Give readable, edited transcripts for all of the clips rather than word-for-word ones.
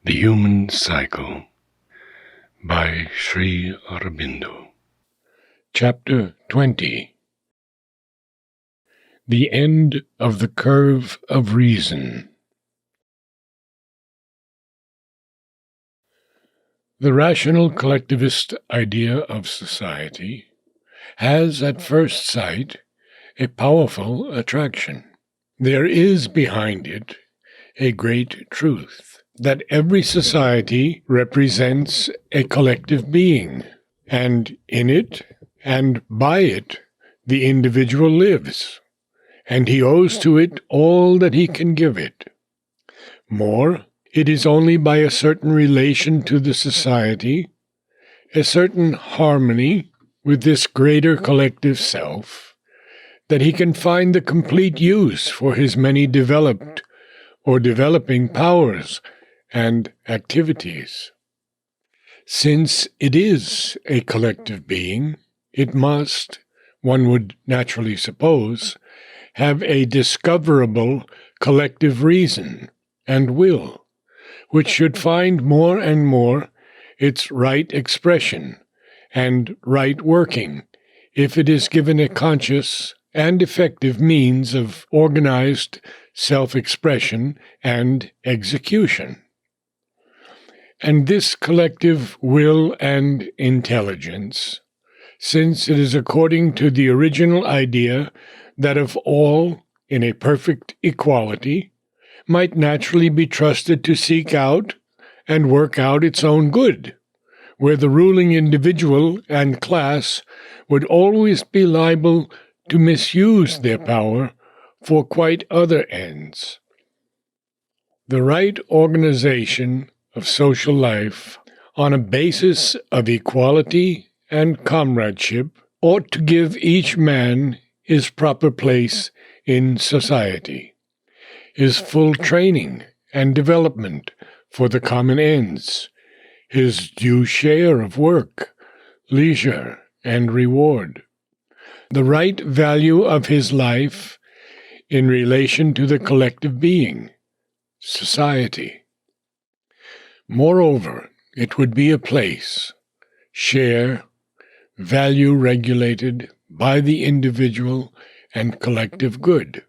The Human Cycle by Sri Aurobindo. Chapter 20. The End of the Curve of Reason. The rational collectivist idea of society has, at first sight, a powerful attraction. There is behind it a great truth, that every society represents a collective being, and in it and by it the individual lives, and he owes to it all that he can give it. More, it is only by a certain relation to the society, a certain harmony with this greater collective self, that he can find the complete use for his many developed or developing powers and activities. Since it is a collective being, it must, one would naturally suppose, have a discoverable collective reason and will, which should find more and more its right expression and right working if it is given a conscious and effective means of organized self-expression and execution. And this collective will and intelligence, since it is according to the original idea that of all, in a perfect equality, might naturally be trusted to seek out and work out its own good, where the ruling individual and class would always be liable to misuse their power for quite other ends. The right organization of social life on a basis of equality and comradeship ought to give each man his proper place in society, his full training and development for the common ends, his due share of work, leisure, and reward, the right value of his life in relation to the collective being, society. Moreover, it would be a place, share, value regulated by the individual and collective good,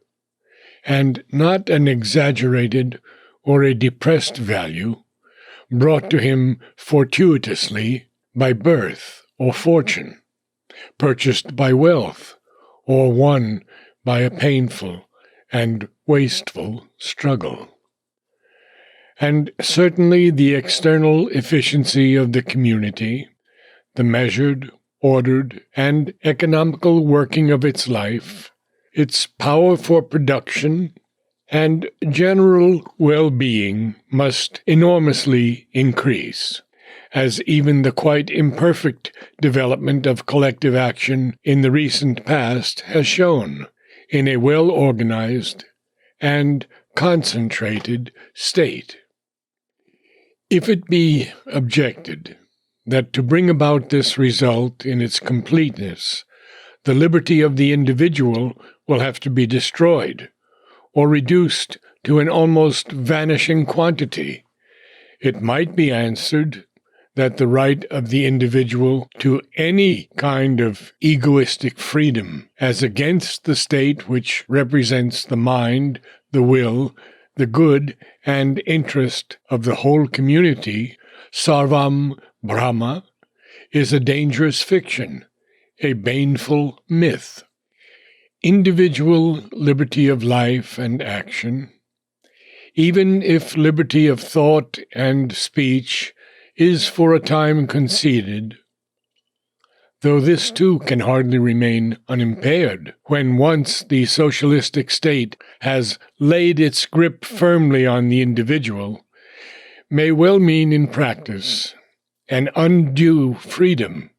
and not an exaggerated or a depressed value brought to him fortuitously by birth or fortune, purchased by wealth, or won by a painful and wasteful struggle. And certainly the external efficiency of the community, the measured, ordered, and economical working of its life, its power for production, and general well-being must enormously increase, as even the quite imperfect development of collective action in the recent past has shown, in a well-organized and concentrated state. If it be objected that to bring about this result in its completeness, the liberty of the individual will have to be destroyed, or reduced to an almost vanishing quantity, it might be answered that the right of the individual to any kind of egoistic freedom, as against the state which represents the mind, the will, the good and interest of the whole community, sarvam Brahma, is a dangerous fiction, a baneful myth. Individual liberty of life and action, even if liberty of thought and speech is for a time conceded, though this too can hardly remain unimpaired when once the socialistic state has laid its grip firmly on the individual, may well mean in practice an undue freedom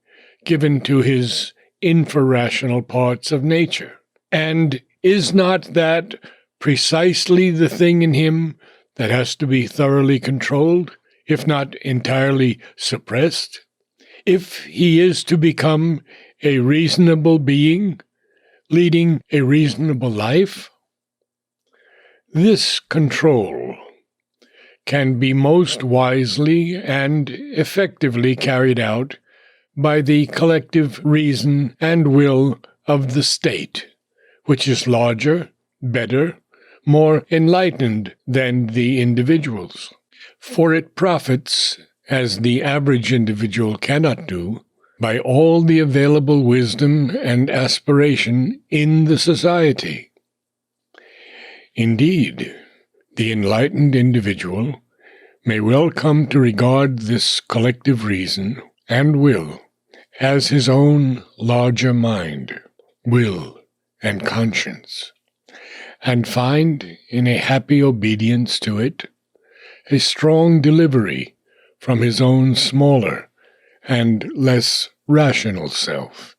given to his infrarational parts of nature. And is not that precisely the thing in him that has to be thoroughly controlled, if not entirely suppressed, if he is to become a reasonable being, leading a reasonable life? This control can be most wisely and effectively carried out by the collective reason and will of the state, which is larger, better, more enlightened than the individuals. For it profits, as the average individual cannot do, by all the available wisdom and aspiration in the society. Indeed, the enlightened individual may well come to regard this collective reason and will as his own larger mind, will, and conscience, and find in a happy obedience to it a strong delivery from his own smaller and less rational self,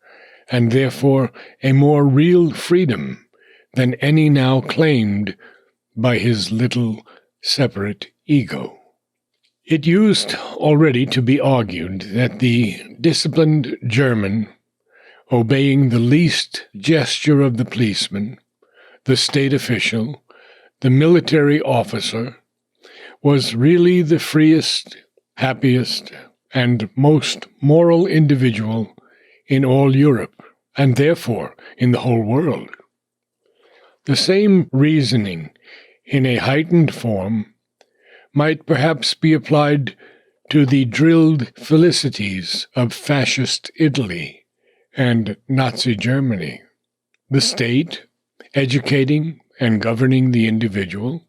and therefore a more real freedom than any now claimed by his little separate ego. It used already to be argued that the disciplined German, obeying the least gesture of the policeman, the state official, the military officer, was really the freest, happiest, and most moral individual in all Europe, and therefore in the whole world. The same reasoning, in a heightened form, might perhaps be applied to the drilled felicities of fascist Italy and Nazi Germany. The state, educating and governing the individual,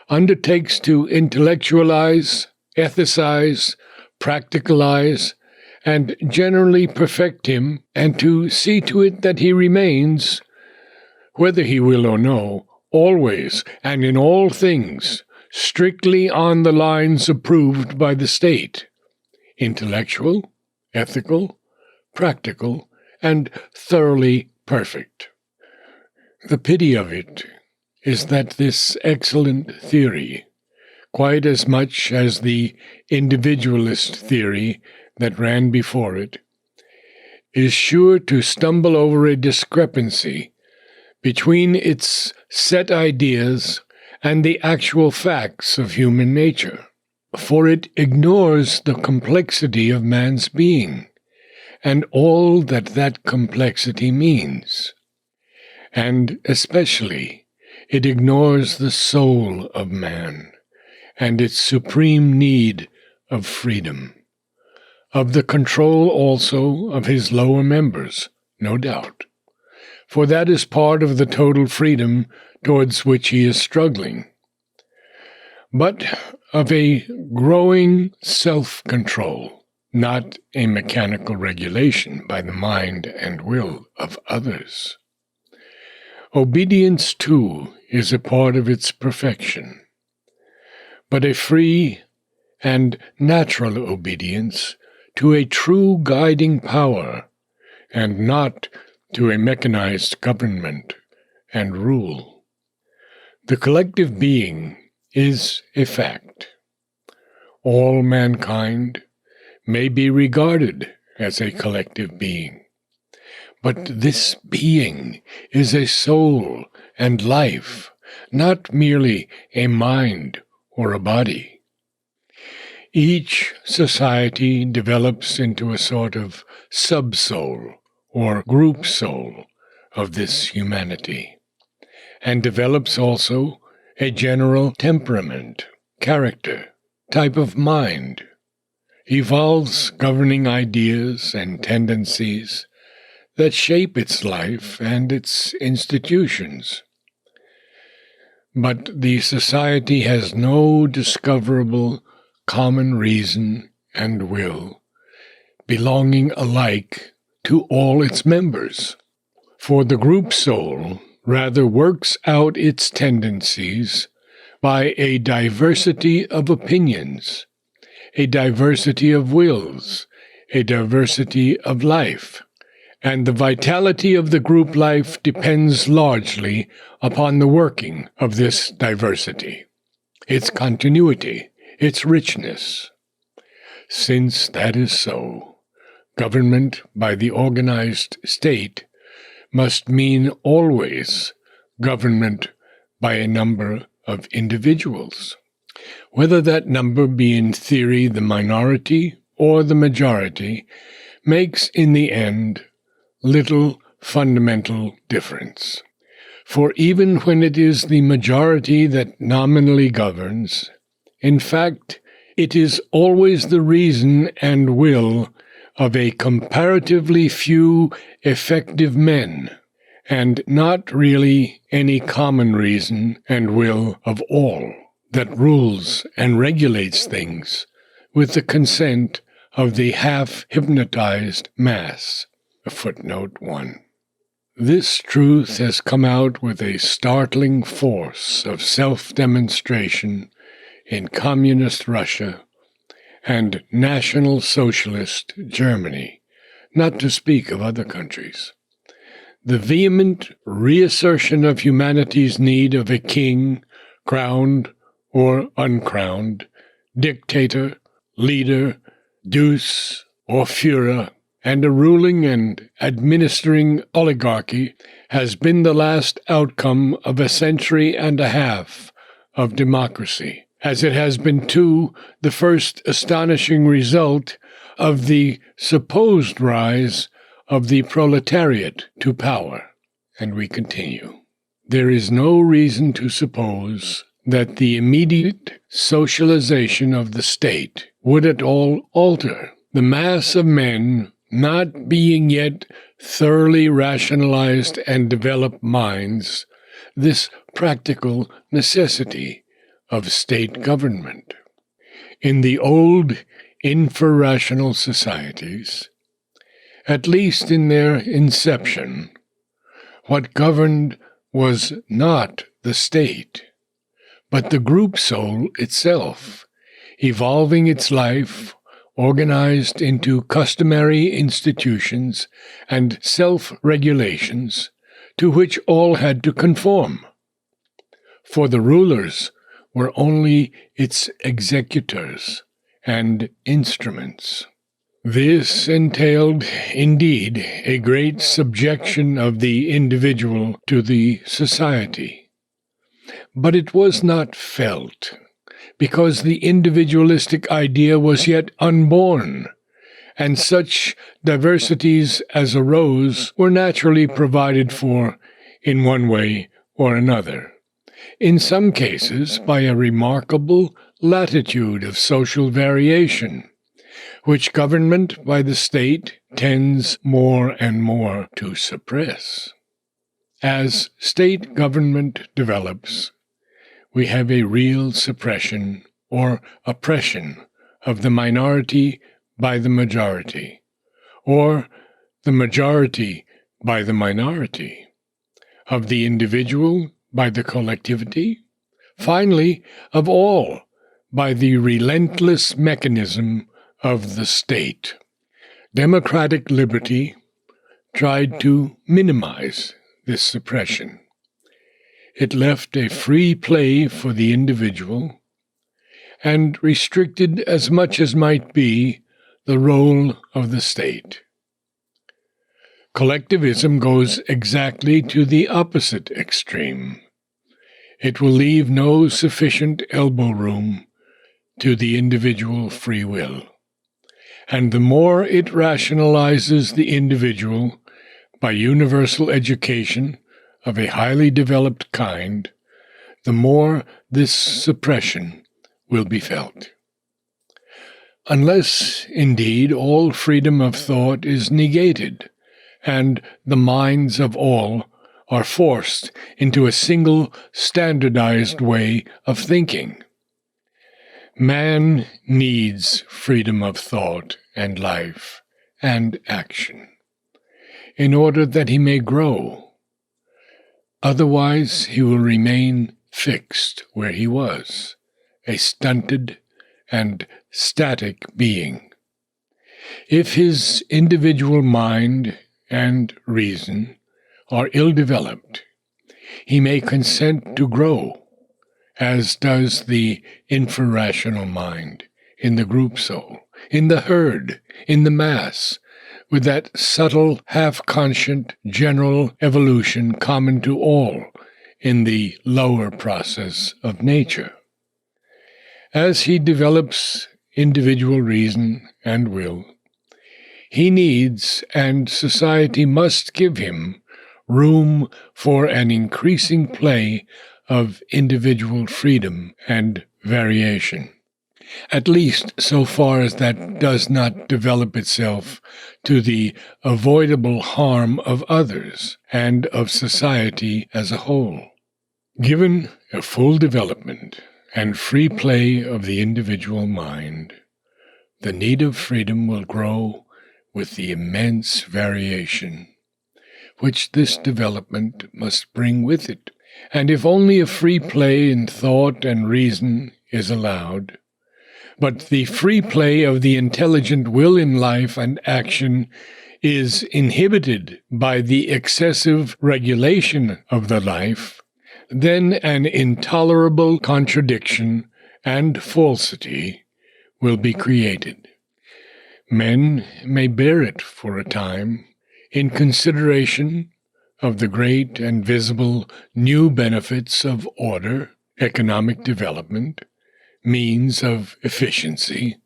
undertakes to intellectualize, ethicize, practicalize, and generally perfect him, and to see to it that he remains, whether he will or no, always and in all things, strictly on the lines approved by the state, intellectual, ethical, practical, and thoroughly perfect. The pity of it is that this excellent theory, quite as much as the individualist theory that ran before it, is sure to stumble over a discrepancy between its set ideas and the actual facts of human nature, for it ignores the complexity of man's being and all that that complexity means, and especially it ignores the soul of man and its supreme need of freedom, of the control also of his lower members, no doubt, for that is part of the total freedom towards which he is struggling, but of a growing self-control, not a mechanical regulation by the mind and will of others. Obedience, too, is a part of its perfection, but a free and natural obedience to a true guiding power, and not to a mechanized government and rule. The collective being is a fact. All mankind may be regarded as a collective being, but this being is a soul and life, not merely a mind or a body. Each society develops into a sort of sub-soul or group soul of this humanity, and develops also a general temperament, character, type of mind, evolves governing ideas and tendencies that shape its life and its institutions. But the society has no discoverable common reason and will, belonging alike to all its members. For the group soul rather works out its tendencies by a diversity of opinions, a diversity of wills, a diversity of life, and the vitality of the group life depends largely upon the working of this diversity, its continuity, its richness. Since that is so, government by the organized state must mean always government by a number of individuals. Whether that number be in theory the minority or the majority makes in the end little fundamental difference. For even when it is the majority that nominally governs, in fact, it is always the reason and will of a comparatively few effective men, and not really any common reason and will of all, that rules and regulates things with the consent of the half-hypnotized mass. Footnote 1. This truth has come out with a startling force of self-demonstration in Communist Russia and National Socialist Germany, not to speak of other countries. The vehement reassertion of humanity's need of a king, crowned or uncrowned, dictator, leader, deuce or Führer, and a ruling and administering oligarchy has been the last outcome of a century and a half of democracy, as it has been, too, the first astonishing result of the supposed rise of the proletariat to power. And we continue. There is no reason to suppose that the immediate socialization of the state would at all alter the mass of men not being yet thoroughly rationalized and developed minds, this practical necessity of state government. In the old infrarational societies, at least in their inception, what governed was not the state, but the group soul itself, evolving its life, organized into customary institutions and self-regulations to which all had to conform. For the rulers were only its executors and instruments. This entailed, indeed, a great subjection of the individual to the society. But it was not felt, because the individualistic idea was yet unborn, and such diversities as arose were naturally provided for in one way or another, in some cases by a remarkable latitude of social variation, which government by the state tends more and more to suppress. As state government develops, we have a real suppression or oppression of the minority by the majority, or the majority by the minority, of the individual by the collectivity, finally, of all by the relentless mechanism of the state. Democratic liberty tried to minimize this suppression. It left a free play for the individual and restricted as much as might be the role of the state. Collectivism goes exactly to the opposite extreme. It will leave no sufficient elbow room to the individual free will, and the more it rationalizes the individual by universal education of a highly developed kind, the more this suppression will be felt. Unless, indeed, all freedom of thought is negated, and the minds of all are forced into a single standardized way of thinking. Man needs freedom of thought and life and action in order that he may grow. Otherwise, he will remain fixed where he was, a stunted and static being. If his individual mind and reason are ill-developed, he may consent to grow, as does the infrarational mind, in the group soul, in the herd, in the mass, with that subtle, half-conscient, general evolution common to all in the lower process of nature. As he develops individual reason and will, he needs, and society must give him, room for an increasing play of individual freedom and variation, at least so far as that does not develop itself to the avoidable harm of others and of society as a whole. Given a full development and free play of the individual mind, the need of freedom will grow with the immense variation which this development must bring with it. And if only a free play in thought and reason is allowed, but the free play of the intelligent will in life and action is inhibited by the excessive regulation of the life, then an intolerable contradiction and falsity will be created. Men may bear it for a time in consideration of the great and visible new benefits of order, economic development, means of efficiency,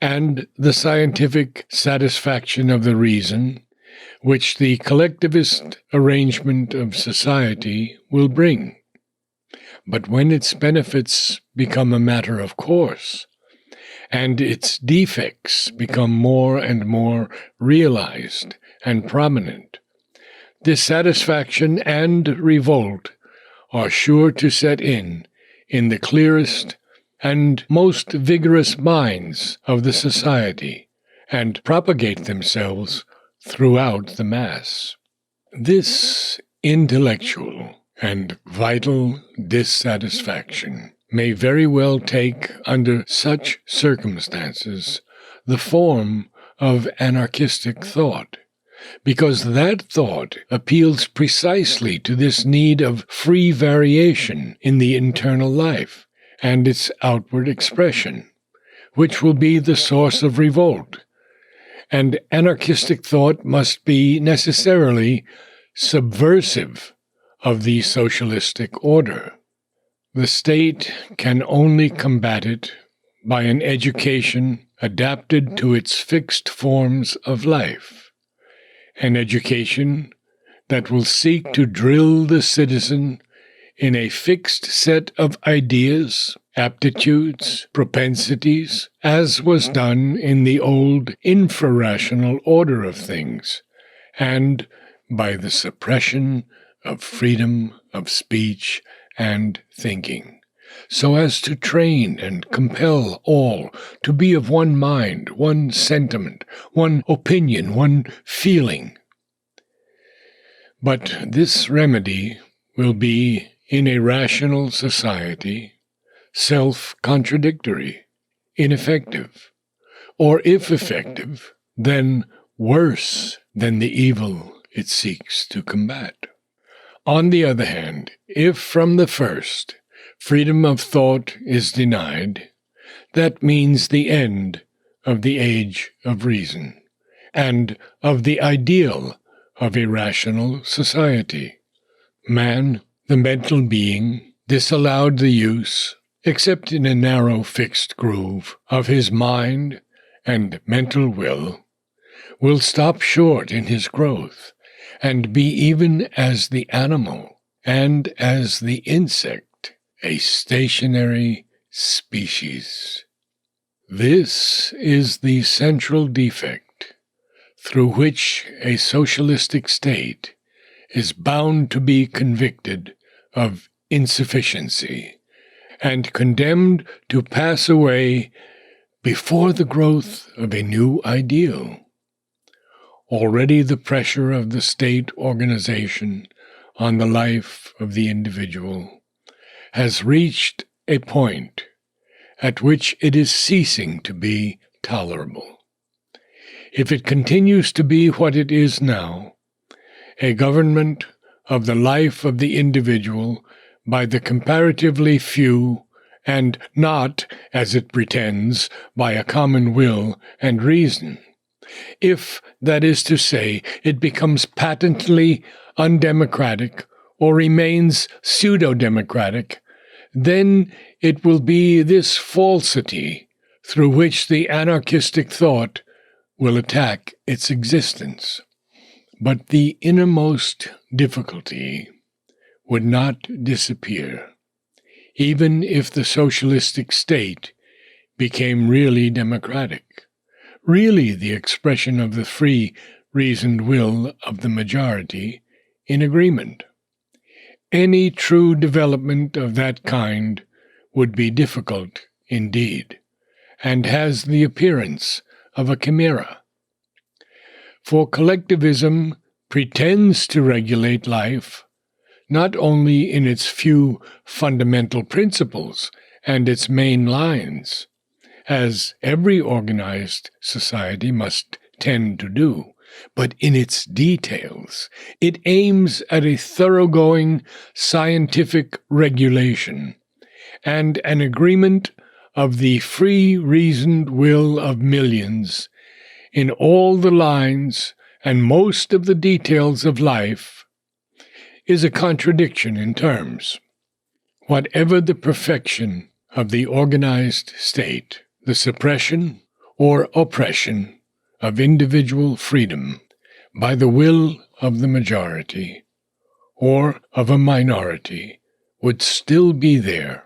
and the scientific satisfaction of the reason, which the collectivist arrangement of society will bring. But when its benefits become a matter of course, and its defects become more and more realized and prominent, dissatisfaction and revolt are sure to set in the clearest and most vigorous minds of the society, and propagate themselves throughout the mass. This intellectual and vital dissatisfaction may very well take, under such circumstances, the form of anarchistic thought, because that thought appeals precisely to this need of free variation in the internal life and its outward expression, which will be the source of revolt. And anarchistic thought must be necessarily subversive of the socialistic order. The state can only combat it by an education adapted to its fixed forms of life, an education that will seek to drill the citizen in a fixed set of ideas, aptitudes, propensities, as was done in the old infrarational order of things, and by the suppression of freedom of speech and thinking, so as to train and compel all to be of one mind, one sentiment, one opinion, one feeling. But this remedy will be, in a rational society, self-contradictory, ineffective, or if effective, then worse than the evil it seeks to combat. On the other hand, if from the first freedom of thought is denied, that means the end of the age of reason, and of the ideal of a rational society. Man, the mental being, disallowed the use, except in a narrow fixed groove, of his mind and mental will stop short in his growth, and be even as the animal and as the insect, a stationary species. This is the central defect through which a socialistic state is bound to be convicted of insufficiency and condemned to pass away before the growth of a new ideal. Already the pressure of the state organization on the life of the individual has reached a point at which it is ceasing to be tolerable. If it continues to be what it is now, a government of the life of the individual by the comparatively few, and not, as it pretends, by a common will and reason, if, that is to say, it becomes patently undemocratic or remains pseudo-democratic, then it will be this falsity through which the anarchistic thought will attack its existence. But the innermost difficulty would not disappear, even if the socialistic state became really democratic, really the expression of the free, reasoned will of the majority in agreement. Any true development of that kind would be difficult indeed, and has the appearance of a chimera. For collectivism pretends to regulate life not only in its few fundamental principles and its main lines, as every organized society must tend to do, but in its details. It aims at a thoroughgoing scientific regulation and an agreement of the free reasoned will of millions in all the lines and most of the details of life is a contradiction in terms. Whatever the perfection of the organized state, the suppression or oppression of individual freedom by the will of the majority or of a minority would still be there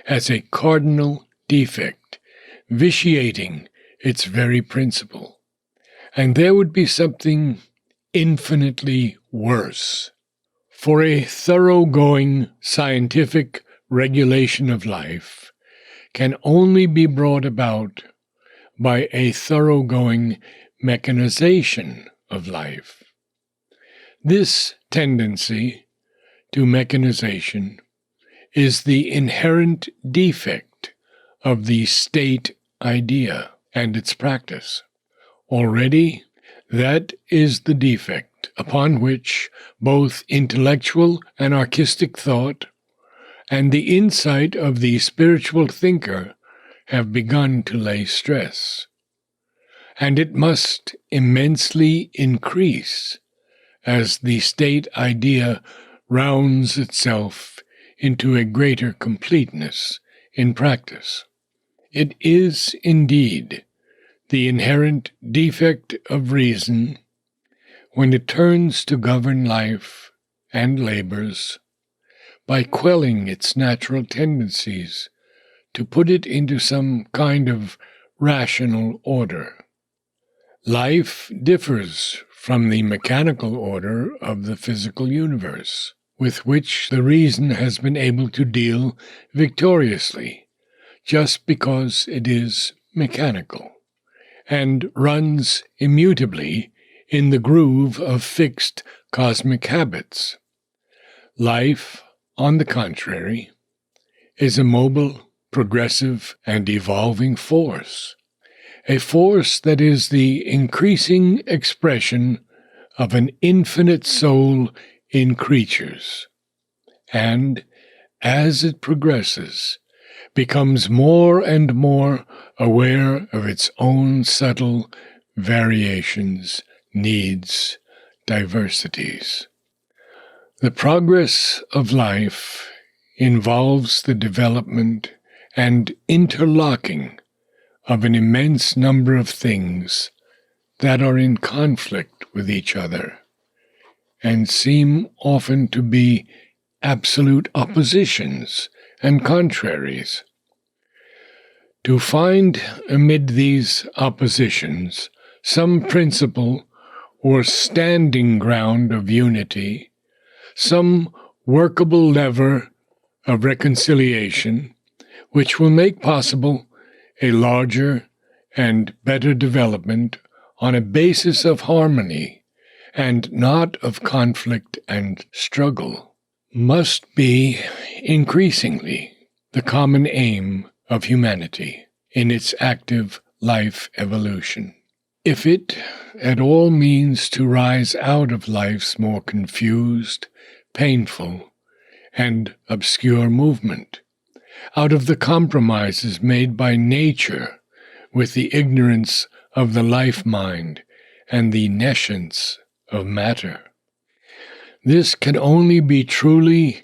as a cardinal defect, vitiating its very principle. And there would be something infinitely worse. For a thoroughgoing scientific regulation of life can only be brought about by a thoroughgoing mechanization of life. This tendency to mechanization is the inherent defect of the state idea and its practice. Already, that is the defect upon which both intellectual and artistic thought and the insight of the spiritual thinker have begun to lay stress. And it must immensely increase as the state idea rounds itself into a greater completeness in practice. It is indeed the inherent defect of reason when it turns to govern life and labors by quelling its natural tendencies to put it into some kind of rational order. Life differs from the mechanical order of the physical universe, with which the reason has been able to deal victoriously, just because it is mechanical, and runs immutably in the groove of fixed cosmic habits. Life, on the contrary, is a mobile, progressive, and evolving force, a force that is the increasing expression of an infinite soul in creatures, and, as it progresses, becomes more and more aware of its own subtle variations, needs, diversities. The progress of life involves the development and interlocking of an immense number of things that are in conflict with each other and seem often to be absolute oppositions and contraries. To find amid these oppositions some principle or standing ground of unity, some workable lever of reconciliation, which will make possible a larger and better development on a basis of harmony and not of conflict and struggle, must be increasingly the common aim of humanity in its active life evolution. If it at all means to rise out of life's more confused, painful, and obscure movement, out of the compromises made by nature with the ignorance of the life-mind and the nescience of matter. This can only be truly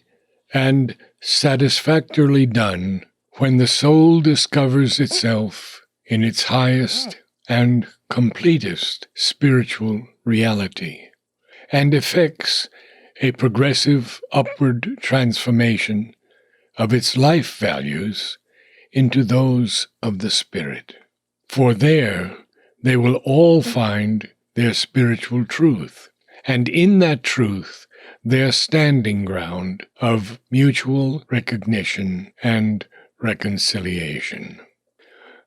and satisfactorily done when the soul discovers itself in its highest and completest spiritual reality, and effects a progressive upward transformation of its life values into those of the Spirit. For there they will all find their spiritual truth, and in that truth their standing ground of mutual recognition and reconciliation.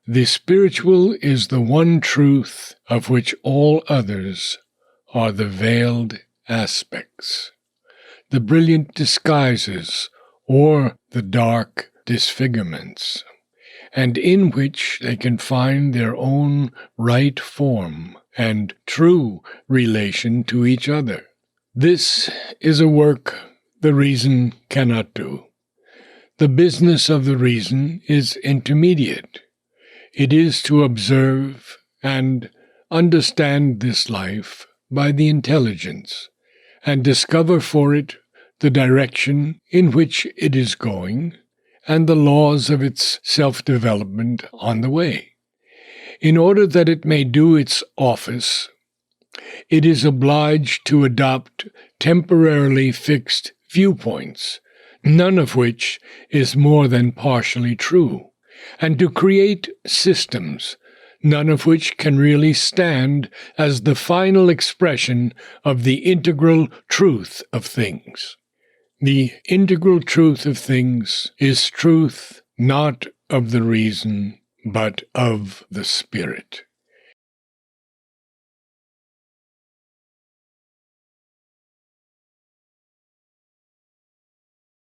The spiritual is the one truth of which all others are the veiled aspects, the brilliant disguises or the dark disfigurements, and in which they can find their own right form and true relation to each other. This is a work the reason cannot do. The business of the reason is intermediate. It is to observe and understand this life by the intelligence, and discover for it the direction in which it is going, and the laws of its self-development on the way. In order that it may do its office, it is obliged to adopt temporarily fixed viewpoints, none of which is more than partially true, and to create systems, none of which can really stand as the final expression of the integral truth of things. The integral truth of things is truth not of the reason, but of the Spirit.